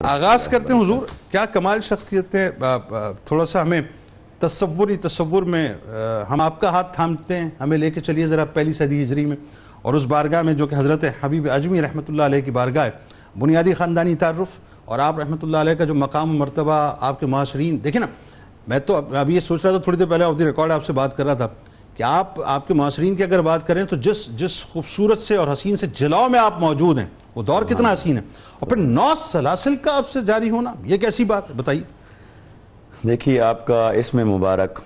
آغاز کرتے ہیں حضور، کیا کمال شخصیتیں، تھوڑا سا ہمیں تصور میں ہم آپ کا ہاتھ تھامتے ہیں، ہمیں لے کے چلیے ذرا پہلی صدی ہجری میں، اور اس بارگاہ میں جو کہ حضرت حبیب اجمی رحمۃ اللہ علیہ کی بارگاہ ہے، بنیادی خاندانی تعارف اور آپ رحمۃ اللہ علیہ کا جو مقام و مرتبہ آپ کے معاشرین. دیکھیں نا، میں تو ابھی یہ سوچ رہا تھا تھوڑی دیر پہلے آف دی ریکارڈ آپ سے بات کر رہا تھا کہ آپ کے معاشرین کی اگر بات کریں تو جس خوبصورت سے اور حسین سے جلاؤ میں آپ موجود ہیں، وہ دور کتنا حسین ہے، اور پھر 9 سلاسل کا آپ سے جاری ہونا، یہ کیسی بات ہے بتائیے. دیکھیے، آپ کا اسم مبارک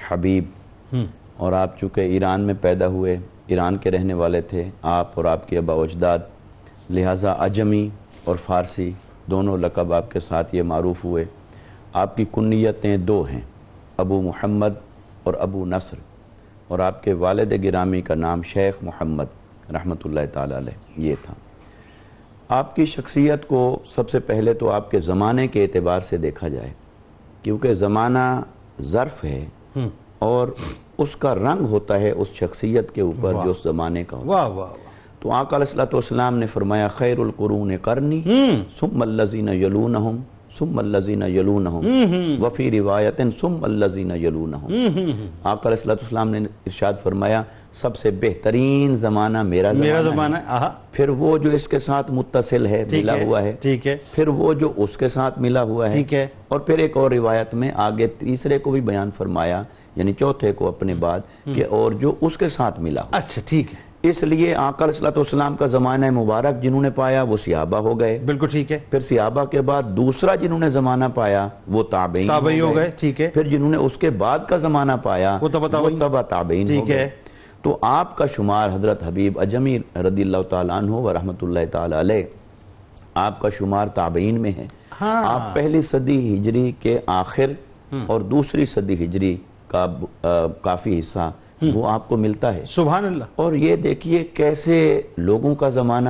حبیب، اور آپ چونکہ ایران میں پیدا ہوئے، ایران کے رہنے والے تھے آپ اور آپ کے آباء و اجداد، لہٰذا اجمی اور فارسی دونوں لقب آپ کے ساتھ یہ معروف ہوئے. آپ کی کنیتیں 2 ہیں، ابو محمد اور ابو نصر، اور آپ کے والد گرامی کا نام شیخ محمد رحمۃ اللہ تعالی علیہ یہ تھا. آپ کی شخصیت کو سب سے پہلے تو آپ کے زمانے کے اعتبار سے دیکھا جائے، کیونکہ زمانہ ظرف ہے اور اس کا رنگ ہوتا ہے اس شخصیت کے اوپر جو اس زمانے کا ہوتا ہے. واہ واہ. تو آقا علیہ السلام نے فرمایا خیر القرون قرنی ثم الذین یلونہم ثم الذین یلونہم وفی روایت ثم الذین یلونہم. آقا علیہ السلام نے ارشاد فرمایا سب سے بہترین زمانہ میرا زمانہ ہے، پھر وہ جو اس کے ساتھ متصل ہے، ملا ہوا ہے، پھر وہ جو اس کے ساتھ ملا ہوا ہے، اور پھر ایک اور روایت میں آگے تیسرے کو بھی بیان فرمایا، یعنی چوتھے کو اپنے بعد، کہ اور جو اس کے ساتھ ملا ہوا. اچھا ٹھیک ہے. اس لیے آقا علیہ السلام کا زمانہ مبارک جنہوں نے پایا وہ صحابہ ہو گئے، بالکل ٹھیک ہے. پھر صحابہ کے بعد دوسرا جنہوں نے زمانہ پایا وہ تابعین ہو گئے، ٹھیک ہے. پھر جنہوں نے اس کے بعد کا زمانہ پایا وہ تبع تابعین ہو گئے. تو آپ کا شمار حضرت حبیب اجمی رضی اللہ تعالیٰ عنہ و رحمۃ اللہ تعالیٰ علیہ، آپ کا شمار تابعین میں ہے. آپ پہلی صدی ہجری کے آخر اور دوسری صدی ہجری کا کافی حصہ وہ آپ کو ملتا ہے. سبحان اللہ. اور یہ دیکھیے کیسے لوگوں کا زمانہ،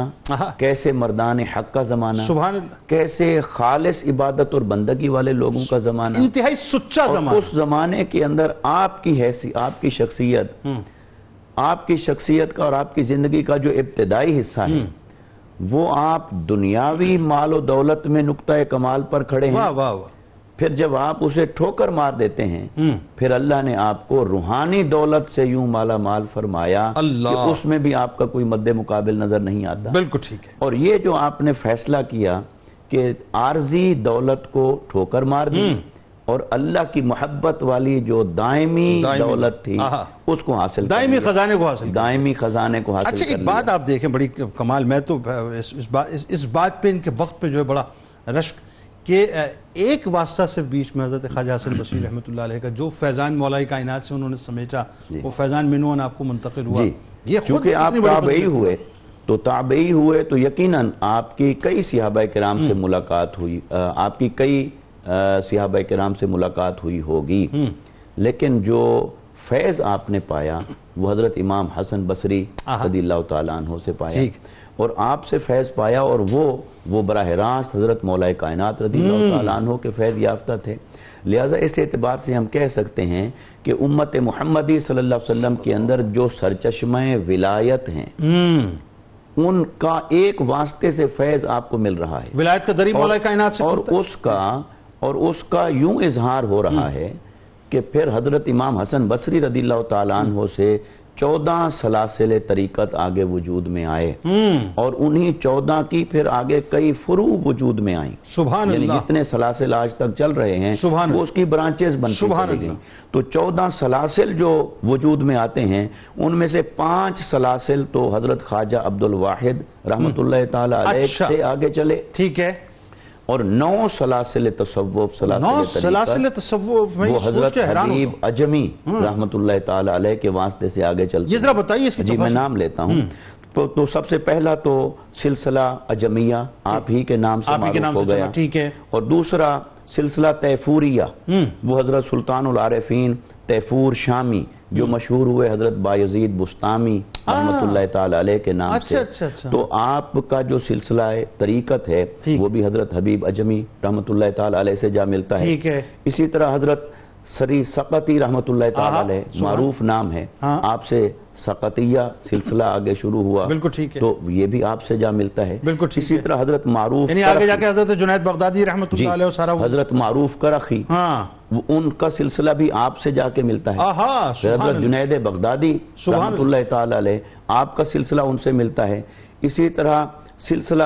کیسے مردان حق کا زمانہ، سبحان اللہ، کیسے خالص عبادت اور بندگی والے لوگوں کا زمانہ، انتہائی سچا زمانہ. اس زمانے کے اندر آپ کی حیثیت، آپ کی شخصیت کا اور آپ کی زندگی کا جو ابتدائی حصہ ہے وہ آپ دنیاوی مال و دولت میں نقطہ کمال پر کھڑے ہیں. پھر جب آپ اسے ٹھوکر مار دیتے ہیں، پھر اللہ نے آپ کو روحانی دولت سے یوں مالا مال فرمایا کہ اس میں بھی آپ کا کوئی مد مقابل نظر نہیں آتا. بالکل ٹھیک ہے. اور یہ جو آپ نے فیصلہ کیا کہ عارضی دولت کو ٹھوکر مار دی اور اللہ کی محبت والی جو دائمی دولت تھی اس کو حاصل، دائمی خزانے کو حاصل، دائمی خزانے کو حاصل. اچھا ایک بات آپ دیکھیں بڑی کمال، میں تو اس بات پہ ان کے وقت پہ جو ہے بڑا رشک کہ ایک واسطہ صرف بیچ میں حضرت خواجہ حسن بصری رحمۃ اللہ علیہ کا جو فیضان مولا کائنات سے انہوں نے سمیٹا، وہ فیضان منون آپ کو منتقل ہوا. یہ چونکہ آپ تابعی ہوئے تو یقیناً آپ کی کئی صحابہ کرام سے ملاقات ہوئی، آپ کی کئی صحابہ کرام سے ملاقات ہوئی ہوگی، لیکن جو فیض آپ نے پایا وہ حضرت امام حسن بصری رضی اللہ تعالیٰ عنہ سے پایا، اور آپ سے فیض پایا، اور وہ براہ راست حضرت مولا کائنات رضی اللہ تعالیٰ عنہ کے فیض یافتہ تھے. لہٰذا اس اعتبار سے ہم کہہ سکتے ہیں کہ امت محمدی صلی اللہ علیہ وسلم کے اندر جو سرچشمہ ولایت ہیں ان کا ایک واسطے سے فیض آپ کو مل رہا ہے، ولایت کا دری مولا کائنات سے، اور اس کا یوں اظہار ہو رہا ہے کہ پھر حضرت امام حسن بصری رضی اللہ تعالیٰ عنہ سے 14 سلاسل طریقت آگے وجود میں آئے، اور انہی 14 کی پھر آگے کئی فروع وجود میں آئیں. سبحان اللہ. یعنی جتنے سلاسل آج تک چل رہے ہیں وہ اس کی برانچز بنتی چلی گئیں. تو 14 سلاسل جو وجود میں آتے ہیں ان میں سے 5 سلاسل تو حضرت خواجہ عبد الواحد رحمۃ اللہ تعالی علیہ سے آگے چلے، ٹھیک ہے، اور 9 سلاسل تصوف، وہ حضرت حبیب اجمی رحمت اللہ تعالی علیہ کے واسطے سے آگے چلتے ہیں. یہ ذرا بتائیے اس کی جی میں نام لیتا ہوں. تو سب سے پہلا تو سلسلہ اجمیہ آپ ہی کے نام سے معروف ہو گیا، ٹھیک ہے. اور دوسرا سلسلہ تیفوریہ، وہ حضرت سلطان العارفین تیفور شامی جو مشہور ہوئے حضرت بایزید بستامی رحمت اللہ تعالی علیہ کے نام سے. تو آپ کا جو سلسلہ طریقت ہے وہ بھی حضرت حبیب اجمی رحمت اللہ تعالی علیہ سے جا ملتا ہے. اسی طرح حضرت سری سقطی رحمت اللہ تعالی علیہ معروف نام ہے، آپ سے سقطیہ سلسلہ آگے شروع ہوا، بالکل ٹھیک ہے، تو یہ بھی آپ سے جا ملتا ہے۔ بالکل ٹھیک ہے، اسی طرح حضرت معروف یعنی آگے جا کے حضرت جنید بغدادی رحمت اللہ علیہ سارا حضرت معروف کرخی، ان کا سلسلہ بھی آپ سے جا کے ملتا ہے۔ حضرت جنید بغدادی رحمت اللہ تعالی علیہ، آپ کا سلسلہ ان سے ملتا ہے۔ اسی طرح سلسلہ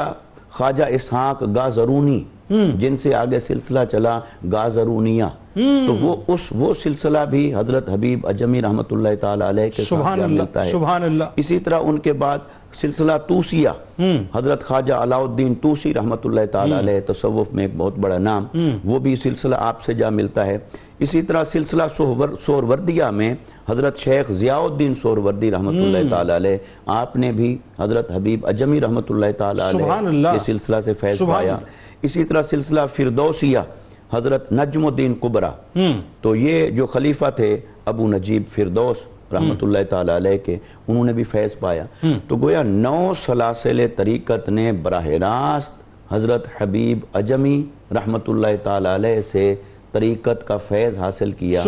خواجہ اسحاق گازرونی، جن سے آگے سلسلہ چلا گازرونیہ، تو وہ سلسلہ بھی حضرت حبیب عجمی رحمت اللہ تعالی علیہ کے ساتھ ملتا ہے۔ سبحان اللہ۔ اسی طرح ان کے بعد سلسلہ توسیہ، حضرت خواجہ علاؤ الدین توسی رحمت اللہ تعالی علیہ، تصوف میں ایک بہت بڑا نام، وہ بھی سلسلہ آپ سے جا ملتا ہے۔ اسی طرح سلسلہ سہروردیہ میں حضرت شیخ ضیاء الدین سہروردی رحمت اللہ تعالی علیہ، آپ نے بھی حضرت حبیب عجمی رحمت اللہ تعالی علیہ کے سلسلہ سے فیض پایا۔ اسی طرح سلسلہ فردوسیہ حضرت نجم الدین کبرا، تو یہ جو خلیفہ تھے ابو نجیب فردوس رحمت اللہ تعالی علیہ کے، انہوں نے بھی فیض پایا۔ تو گویا 9 سلاسل طریقت نے براہ راست حضرت حبیب عجمی رحمت اللہ تعالی علیہ سے طریقت کا فیض حاصل کیا۔